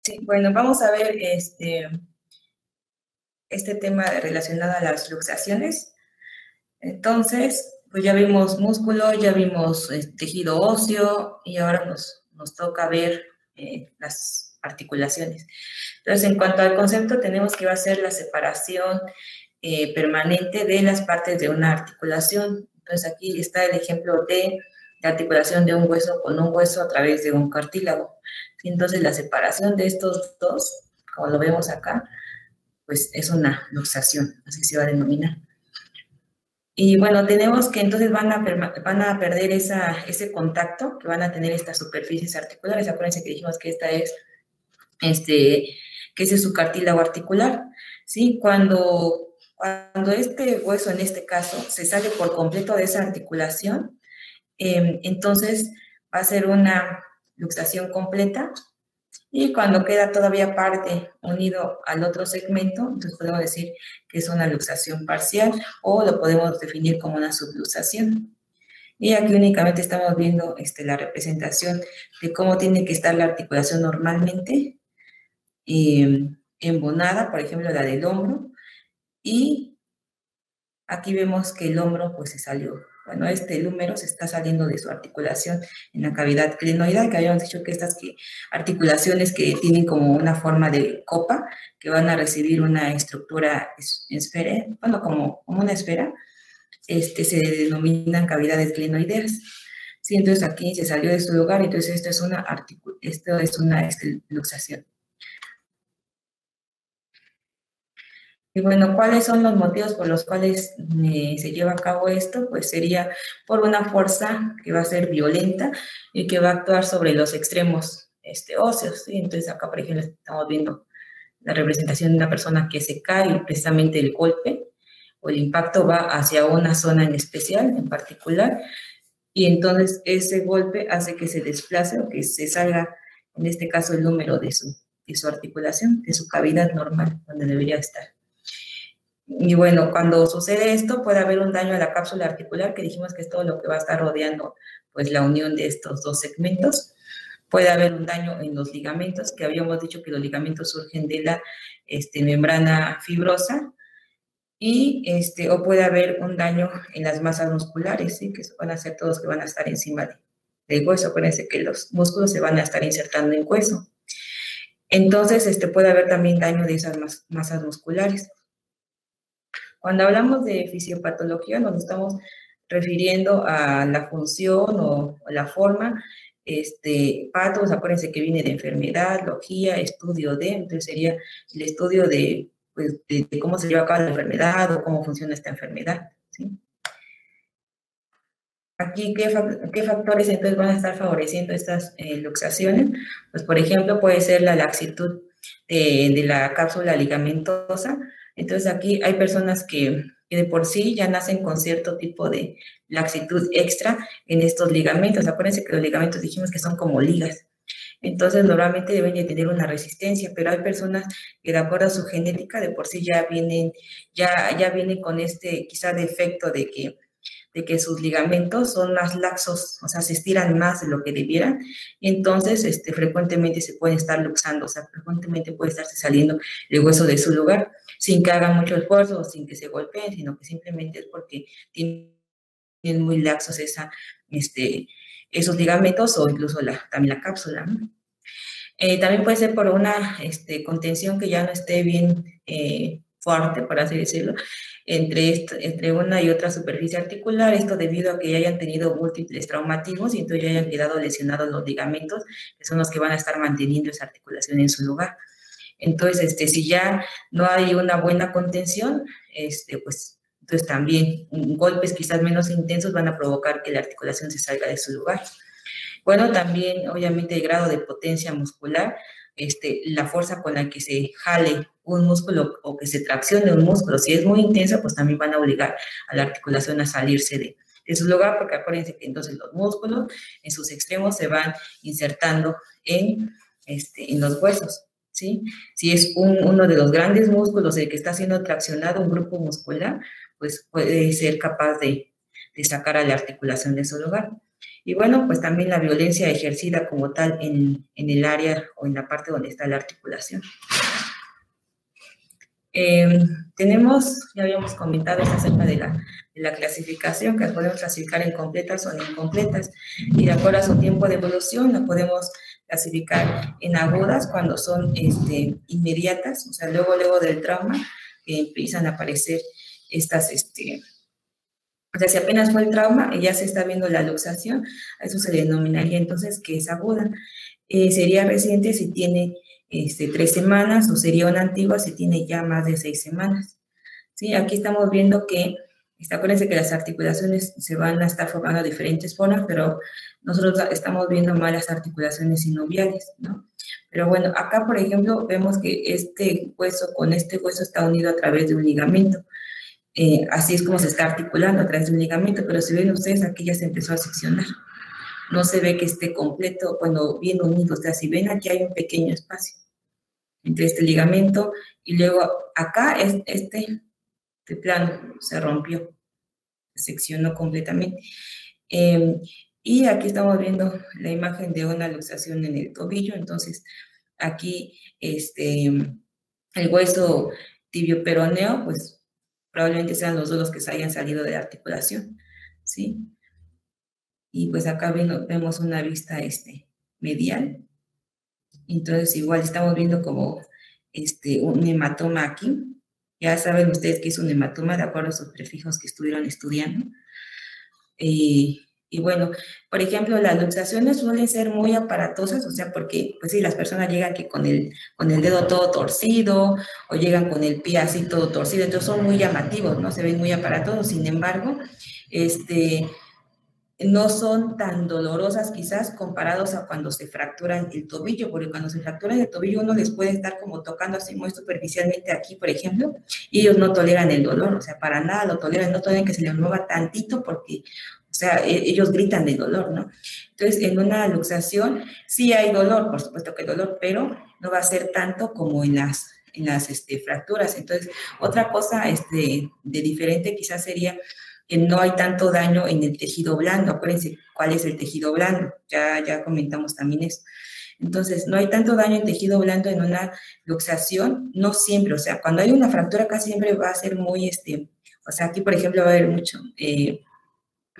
Sí, bueno, vamos a ver este tema relacionado a las luxaciones. Entonces, pues ya vimos músculo, ya vimos tejido óseo y ahora nos toca ver las articulaciones. Entonces, en cuanto al concepto, tenemos que va a ser la separación permanente de las partes de una articulación. Entonces, aquí está el ejemplo de la articulación de un hueso con un hueso a través de un cartílago. Entonces, la separación de estos dos, como lo vemos acá, pues es una luxación, así se va a denominar. Y bueno, tenemos que entonces van a perder ese contacto que van a tener estas superficies articulares. Acuérdense que dijimos que que ese es su cartílago articular, ¿sí? Cuando este hueso, en este caso, se sale por completo de esa articulación, entonces va a ser una luxación completa. Y cuando queda todavía parte unido al otro segmento, entonces podemos decir que es una luxación parcial o lo podemos definir como una subluxación. Y aquí únicamente estamos viendo la representación de cómo tiene que estar la articulación normalmente, embonada, por ejemplo, la del hombro, y aquí vemos que el hombro pues se salió. Bueno, el húmero se está saliendo de su articulación en la cavidad clinoidal, que habíamos dicho que estas articulaciones que tienen como una forma de copa, que van a recibir una estructura esfera, bueno, como una esfera, se denominan cavidades clinoideas. Sí, entonces aquí se salió de su lugar, entonces esto es una luxación. Y bueno, ¿cuáles son los motivos por los cuales se lleva a cabo esto? Pues sería por una fuerza que va a ser violenta y que va a actuar sobre los extremos óseos, ¿sí? Entonces acá, por ejemplo, estamos viendo la representación de una persona que se cae y precisamente el golpe o el impacto va hacia una zona en especial, en particular, y entonces ese golpe hace que se desplace o que se salga, en este caso, el número de su articulación, de su cavidad normal, donde debería estar. Y bueno, cuando sucede esto, puede haber un daño a la cápsula articular, que dijimos que es todo lo que va a estar rodeando pues la unión de estos dos segmentos. Puede haber un daño en los ligamentos, que habíamos dicho que los ligamentos surgen de la membrana fibrosa, y o puede haber un daño en las masas musculares, ¿sí? Que van a ser todos que van a estar encima del hueso. Acuérdense que los músculos se van a estar insertando en hueso. Entonces, puede haber también daño de esas masas musculares. Cuando hablamos de fisiopatología, nos estamos refiriendo a la función o la forma. Patos, acuérdense que viene de enfermedad, logía, estudio de, entonces sería el estudio de cómo se lleva a cabo la enfermedad o cómo funciona esta enfermedad, ¿sí? Aquí, ¿qué factores entonces van a estar favoreciendo estas luxaciones? Pues, por ejemplo, puede ser la laxitud de la cápsula ligamentosa. Entonces, aquí hay personas que de por sí ya nacen con cierto tipo de laxitud extra en estos ligamentos. Acuérdense que los ligamentos dijimos que son como ligas. Entonces, normalmente deben de tener una resistencia, pero hay personas que de acuerdo a su genética de por sí ya vienen con quizá defecto de que sus ligamentos son más laxos, o sea, se estiran más de lo que debieran, y entonces frecuentemente se pueden estar luxando, o sea, frecuentemente puede estarse saliendo el hueso de su lugar, sin que hagan mucho esfuerzo o sin que se golpeen, sino que simplemente es porque tienen muy laxos esos ligamentos o incluso también la cápsula, ¿no? También puede ser por una contención que ya no esté bien fuerte, por así decirlo, entre una y otra superficie articular, esto debido a que ya hayan tenido múltiples traumatismos y entonces ya hayan quedado lesionados los ligamentos, que son los que van a estar manteniendo esa articulación en su lugar. Entonces, si ya no hay una buena contención, pues entonces también golpes quizás menos intensos van a provocar que la articulación se salga de su lugar. Bueno, también obviamente el grado de potencia muscular, la fuerza con la que se jale un músculo o que se traccione un músculo, si es muy intensa, pues también van a obligar a la articulación a salirse de su lugar, porque acuérdense que entonces los músculos en sus extremos se van insertando en los huesos, ¿sí? Si es uno de los grandes músculos el que está siendo traccionado, un grupo muscular, pues puede ser capaz de sacar a la articulación de su lugar. Y bueno, pues también la violencia ejercida como tal en el área o en la parte donde está la articulación. Ya habíamos comentado acerca de la clasificación, que podemos clasificar en completas o en incompletas, y de acuerdo a su tiempo de evolución la podemos clasificar en agudas cuando son inmediatas, o sea, luego del trauma, que empiezan a aparecer estas, o sea, si apenas fue el trauma y ya se está viendo la luxación, a eso se denominaría entonces que es aguda. Sería reciente si tiene 3 semanas, o sería una antigua si tiene ya más de 6 semanas. ¿Sí? Aquí estamos viendo que, acuérdense que las articulaciones se van a estar formando de diferentes formas, pero nosotros estamos viendo más las articulaciones sinoviales, ¿no? Pero bueno, acá, por ejemplo, vemos que este hueso con este hueso está unido a través de un ligamento. Así es como se está articulando a través de un ligamento, pero si ven ustedes, aquí ya se empezó a seccionar. No se ve que esté completo, bueno, bien unido. O sea, si ven, aquí hay un pequeño espacio entre este ligamento y luego acá este plano se rompió, se seccionó completamente. Y aquí estamos viendo la imagen de una luxación en el tobillo. Entonces, aquí el hueso tibio peroneo, pues probablemente sean los dos los que se hayan salido de la articulación, ¿sí? Y pues acá vemos una vista medial. Entonces igual estamos viendo como un hematoma aquí. Ya saben ustedes que es un hematoma de acuerdo a sus prefijos que estuvieron estudiando. Y bueno, por ejemplo, las luxaciones suelen ser muy aparatosas, o sea, porque, pues sí, las personas llegan que con el dedo todo torcido, o llegan con el pie así todo torcido, entonces son muy llamativos, ¿no? Se ven muy aparatosos. Sin embargo, no son tan dolorosas quizás comparados a cuando se fracturan el tobillo, porque cuando se fracturan el tobillo uno les puede estar como tocando así muy superficialmente aquí, por ejemplo, y ellos no toleran el dolor, o sea, para nada lo toleran, no toleran que se les mueva tantito porque, o sea, ellos gritan de dolor, ¿no? Entonces, en una luxación sí hay dolor, por supuesto que hay dolor, pero no va a ser tanto como en las fracturas. Entonces, otra cosa de diferente quizás sería que no hay tanto daño en el tejido blando. Acuérdense cuál es el tejido blando, ya comentamos también eso. Entonces, no hay tanto daño en tejido blando en una luxación, no siempre, o sea, cuando hay una fractura casi siempre va a ser muy, o sea, aquí por ejemplo va a haber mucho,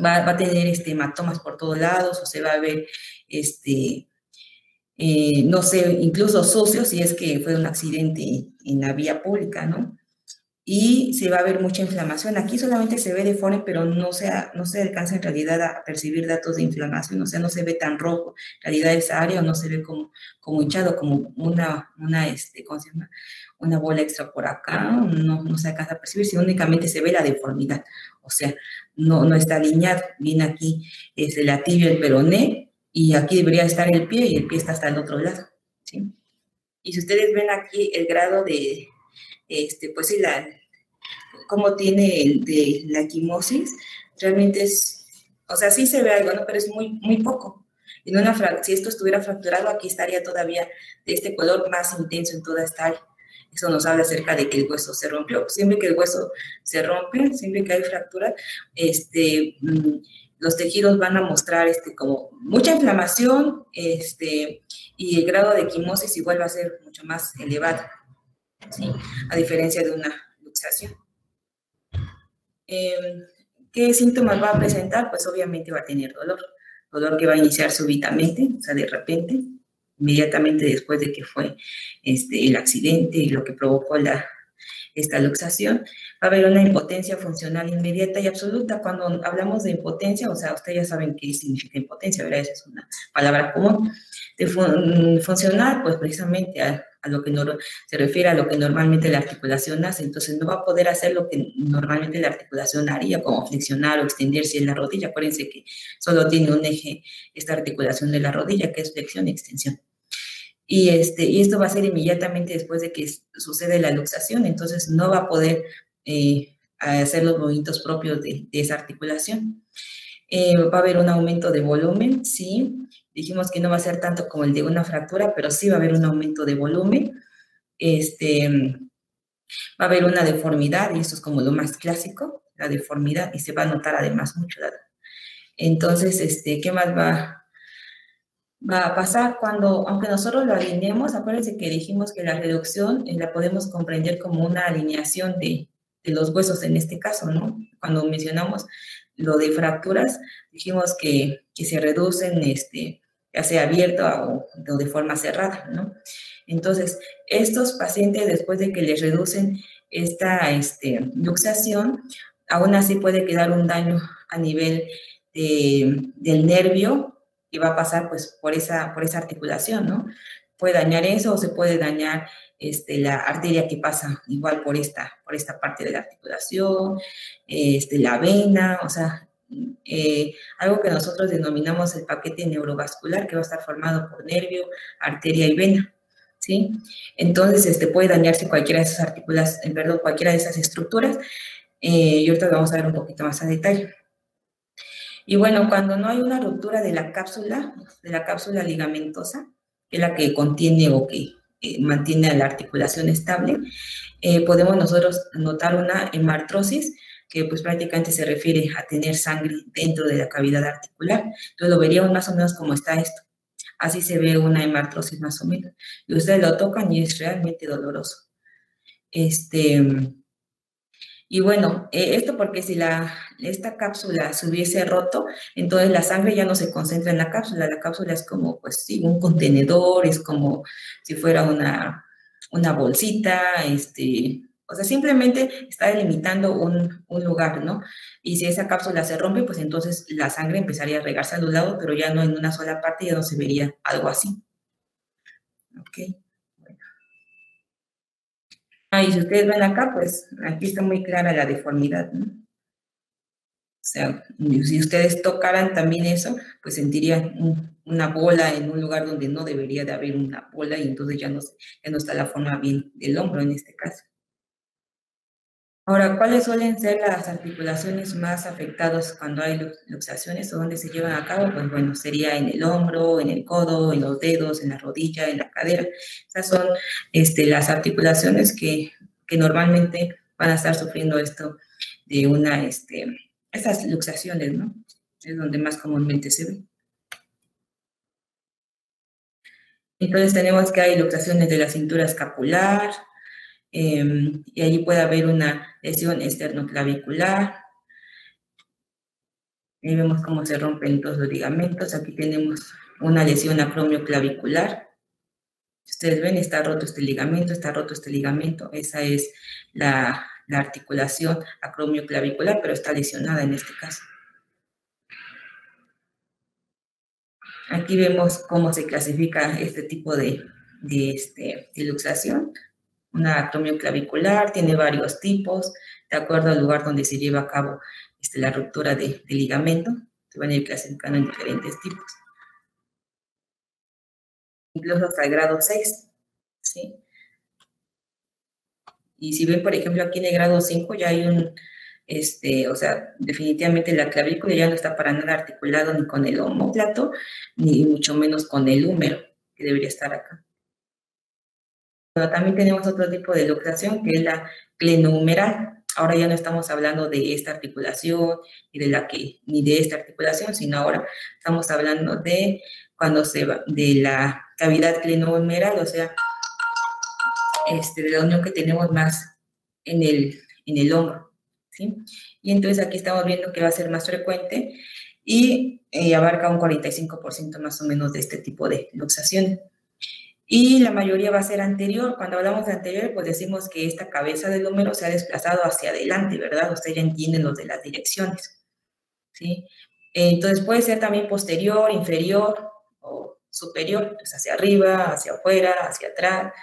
va a tener hematomas por todos lados, o se va a ver, no sé, incluso sucio si es que fue un accidente en la vía pública, ¿no? Y se va a ver mucha inflamación. Aquí solamente se ve deforme, pero no se alcanza en realidad a percibir datos de inflamación, o sea, no se ve tan rojo. En realidad esa área no se ve como hinchado, como ¿cómo se llama? Una bola extra por acá, no se alcanza a percibir, sino únicamente se ve la deformidad, o sea, no está alineado. Viene aquí la tibia, el peroné, y aquí debería estar el pie, y el pie está hasta el otro lado, ¿sí? Y si ustedes ven aquí el grado de, pues sí, cómo tiene de la equimosis, realmente es, o sea, sí se ve algo, ¿no? Pero es muy, muy poco. Si esto estuviera fracturado, aquí estaría todavía de este color más intenso en toda esta área. Eso nos habla acerca de que el hueso se rompió. Siempre que el hueso se rompe, siempre que hay fractura, los tejidos van a mostrar como mucha inflamación, y el grado de equimosis igual va a ser mucho más elevado, ¿sí? A diferencia de una luxación. ¿Qué síntomas va a presentar? Pues obviamente va a tener dolor que va a iniciar súbitamente, o sea, de repente, inmediatamente después de que fue el accidente y lo que provocó esta luxación. Va a haber una impotencia funcional inmediata y absoluta. Cuando hablamos de impotencia, o sea, ustedes ya saben qué significa impotencia, ¿verdad? Esa es una palabra común. De funcional, pues precisamente a lo que se refiere a lo que normalmente la articulación hace. Entonces no va a poder hacer lo que normalmente la articulación haría, como flexionar o extenderse en la rodilla. Acuérdense que solo tiene un eje esta articulación de la rodilla, que es flexión y extensión. Y esto va a ser inmediatamente después de que sucede la luxación, entonces no va a poder hacer los movimientos propios de esa articulación. Va a haber un aumento de volumen, sí. Dijimos que no va a ser tanto como el de una fractura, pero sí va a haber un aumento de volumen. Va a haber una deformidad, y esto es como lo más clásico, la deformidad, y se va a notar además mucho Entonces, ¿qué más va a pasar cuando, aunque nosotros lo alineemos? Acuérdense que dijimos que la reducción la podemos comprender como una alineación de los huesos en este caso, ¿no? Cuando mencionamos lo de fracturas, dijimos que se reducen, ya sea abierta o de forma cerrada, ¿no? Entonces, estos pacientes, después de que les reducen esta luxación, aún así puede quedar un daño a nivel del nervio, y va a pasar pues por esa articulación, ¿no? Puede dañar eso o se puede dañar la arteria que pasa igual por esta parte de la articulación, la vena, o sea, algo que nosotros denominamos el paquete neurovascular, que va a estar formado por nervio, arteria y vena, ¿sí? Entonces, puede dañarse cualquiera de esas cualquiera de esas estructuras, y ahorita vamos a ver un poquito más a detalle. Y bueno, cuando no hay una ruptura de la cápsula ligamentosa, que es la que contiene o que mantiene la articulación estable, podemos nosotros notar una hemartrosis, que pues prácticamente se refiere a tener sangre dentro de la cavidad articular. Entonces lo veríamos más o menos como está esto. Así se ve una hemartrosis más o menos. Y ustedes lo tocan y es realmente doloroso. Y bueno, esto porque si esta cápsula se hubiese roto, entonces la sangre ya no se concentra en la cápsula es como, pues sí, un contenedor, es como si fuera una bolsita, o sea, simplemente está delimitando un lugar, ¿no? Y si esa cápsula se rompe, pues entonces la sangre empezaría a regarse a los lados, pero ya no en una sola parte, ya no se vería algo así. ¿Ok? Y si ustedes ven acá, pues aquí está muy clara la deformidad, ¿no? O sea, si ustedes tocaran también eso, pues sentirían una bola en un lugar donde no debería de haber una bola, y entonces ya no está la forma bien del hombro en este caso. Ahora, ¿cuáles suelen ser las articulaciones más afectadas cuando hay luxaciones o dónde se llevan a cabo? Pues bueno, sería en el hombro, en el codo, en los dedos, en la rodilla, en la cadera. Esas son las articulaciones que normalmente van a estar sufriendo esto de estas luxaciones, ¿no? Es donde más comúnmente se ve. Entonces tenemos que hay luxaciones de la cintura escapular, y allí puede haber una lesión esternoclavicular. Ahí vemos cómo se rompen todos los ligamentos. Aquí tenemos una lesión acromioclavicular. Ustedes ven, está roto este ligamento, está roto este ligamento. Esa es la articulación acromioclavicular, pero está lesionada en este caso. Aquí vemos cómo se clasifica este tipo de luxación. Una acromioclavicular tiene varios tipos, de acuerdo al lugar donde se lleva a cabo la ruptura de ligamento. Se van a ir clasificando en diferentes tipos. Incluso hasta el grado 6, ¿sí? Y si ven, por ejemplo, aquí en el grado 5 ya hay o sea, definitivamente la clavícula ya no está para nada articulado ni con el omóplato, ni mucho menos con el húmero, que debería estar acá. Pero también tenemos otro tipo de luxación, que es la clenohumeral. Ahora ya no estamos hablando de esta articulación ni de esta articulación, sino ahora estamos hablando de cuando se va de la cavidad clenohumeral, o sea, de la unión que tenemos más en el hombro, ¿sí? Y entonces aquí estamos viendo que va a ser más frecuente y abarca un 45% más o menos de este tipo de luxaciones. Y la mayoría va a ser anterior. Cuando hablamos de anterior, pues decimos que esta cabeza del húmero se ha desplazado hacia adelante, ¿verdad? Ustedes ya entienden lo de las direcciones, ¿sí? Entonces puede ser también posterior, inferior o superior, pues hacia arriba, hacia afuera, hacia atrás,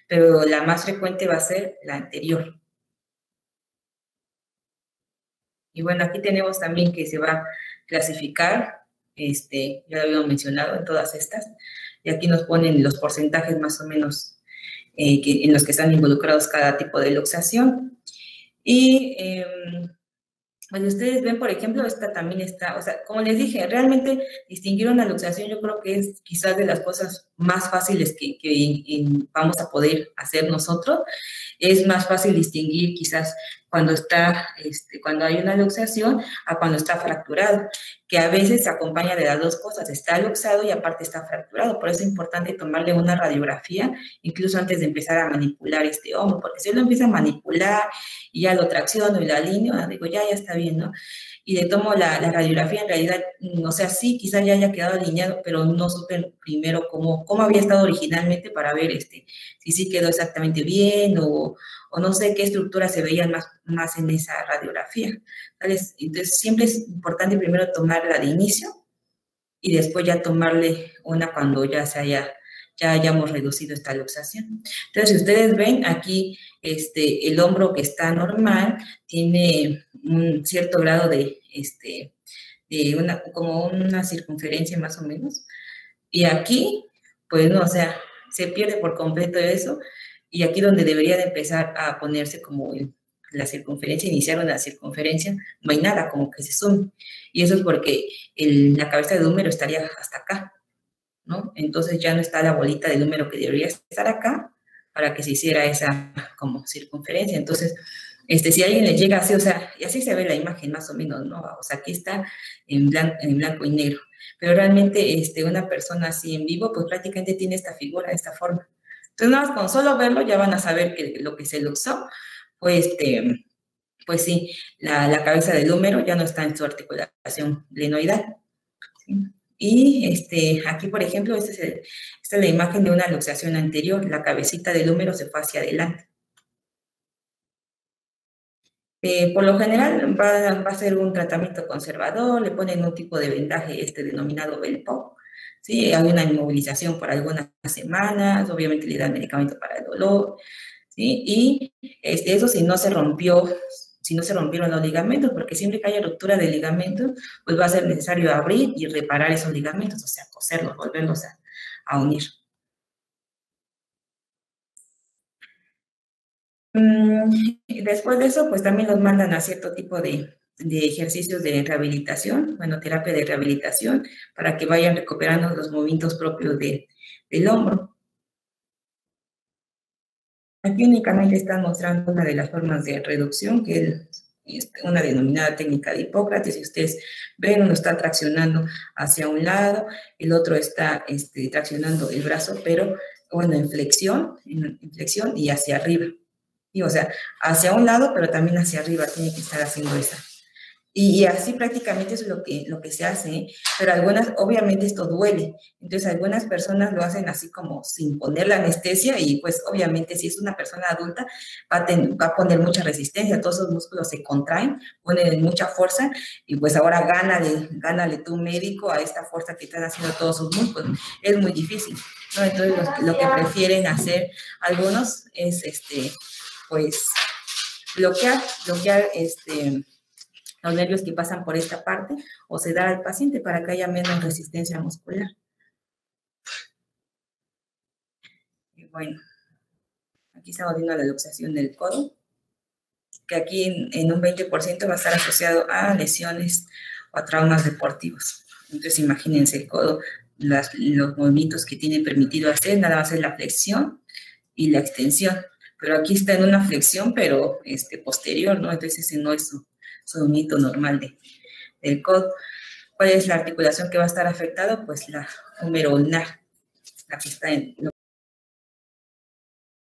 pero la más frecuente va a ser la anterior. Y bueno, aquí tenemos también que se va a clasificar, ya lo habíamos mencionado en todas estas, y aquí nos ponen los porcentajes más o menos en los que están involucrados cada tipo de luxación. Y Pues ustedes ven, por ejemplo, esta también está, o sea, como les dije, realmente distinguir una luxación yo creo que es quizás de las cosas más fáciles que vamos a poder hacer nosotros. Es más fácil distinguir quizás cuando está, cuando hay una luxación a cuando está fracturado, que a veces se acompaña de las dos cosas, está luxado y aparte está fracturado. Por eso es importante tomarle una radiografía, incluso antes de empezar a manipular este hombro, porque si uno empieza a manipular y ya lo tracciono y la alineo, digo, ya está bien, ¿no? Y le tomo la radiografía, en realidad, o sea, sí, quizás ya haya quedado alineado, pero no supe primero cómo había estado originalmente para ver si sí quedó exactamente bien o no sé qué estructuras se veían más en esa radiografía. ¿Vales? Entonces, siempre es importante primero tomar la de inicio y después ya tomarle una cuando ya hayamos reducido esta luxación. Entonces, si ustedes ven aquí, el hombro que está normal tiene un cierto grado como una circunferencia más o menos. Y aquí, pues no, o sea, se pierde por completo eso. Y aquí donde debería de empezar a ponerse como la circunferencia, iniciar una circunferencia, no hay nada como que se sume. Y eso es porque la cabeza del húmero estaría hasta acá, ¿no? Entonces ya no está la bolita del húmero que debería estar acá para que se hiciera esa como circunferencia. Entonces, si alguien le llega así, o sea, y así se ve la imagen más o menos, ¿no? O sea, aquí está en blanco y negro. Pero realmente una persona así en vivo, pues prácticamente tiene esta figura, esta forma. Entonces, nada más con solo verlo ya van a saber que lo que se luxó, pues, pues sí, la cabeza del húmero ya no está en su articulación glenoidal. ¿Sí? Y aquí, por ejemplo, esta es la imagen de una luxación anterior. La cabecita del húmero se fue hacia adelante. Por lo general va a ser un tratamiento conservador, le ponen un tipo de vendaje denominado Belpo, ¿sí? Hay una inmovilización por algunas semanas, obviamente le dan medicamento para el dolor, ¿sí? Y eso si no se rompieron los ligamentos, porque siempre que haya ruptura de ligamentos, pues va a ser necesario abrir y reparar esos ligamentos, o sea, coserlos, volverlos a unir. Después de eso, pues también los mandan a cierto tipo de ejercicios de rehabilitación, bueno, terapia de rehabilitación, para que vayan recuperando los movimientos propios del hombro. Aquí únicamente están mostrando una de las formas de reducción, que es una denominada técnica de Hipócrates. Si ustedes ven, uno está traccionando hacia un lado, el otro está traccionando el brazo, pero bueno, en flexión y hacia arriba. Y, o sea, hacia un lado, pero también hacia arriba tiene que estar haciendo esa. Y así prácticamente es lo que se hace, ¿eh? Pero obviamente esto duele. Entonces, algunas personas lo hacen así como sin poner la anestesia y pues obviamente si es una persona adulta va a poner mucha resistencia, todos esos músculos se contraen, ponen mucha fuerza y pues ahora gánale tu médico a esta fuerza que están haciendo todos sus músculos. Es muy difícil, ¿no? Entonces, lo que prefieren hacer algunos es, pues, bloquear los nervios que pasan por esta parte o sedar al paciente para que haya menos resistencia muscular. Y bueno, aquí estamos viendo la luxación del codo, que aquí en un 20% va a estar asociado a lesiones o a traumas deportivos. Entonces, imagínense el codo, los movimientos que tiene permitido hacer, nada más es la flexión y la extensión. Pero aquí está en una flexión, pero posterior, ¿no? Entonces, ese no es su movimiento normal del codo. ¿Cuál es la articulación que va a estar afectada? Pues la húmero ulnar, la que está en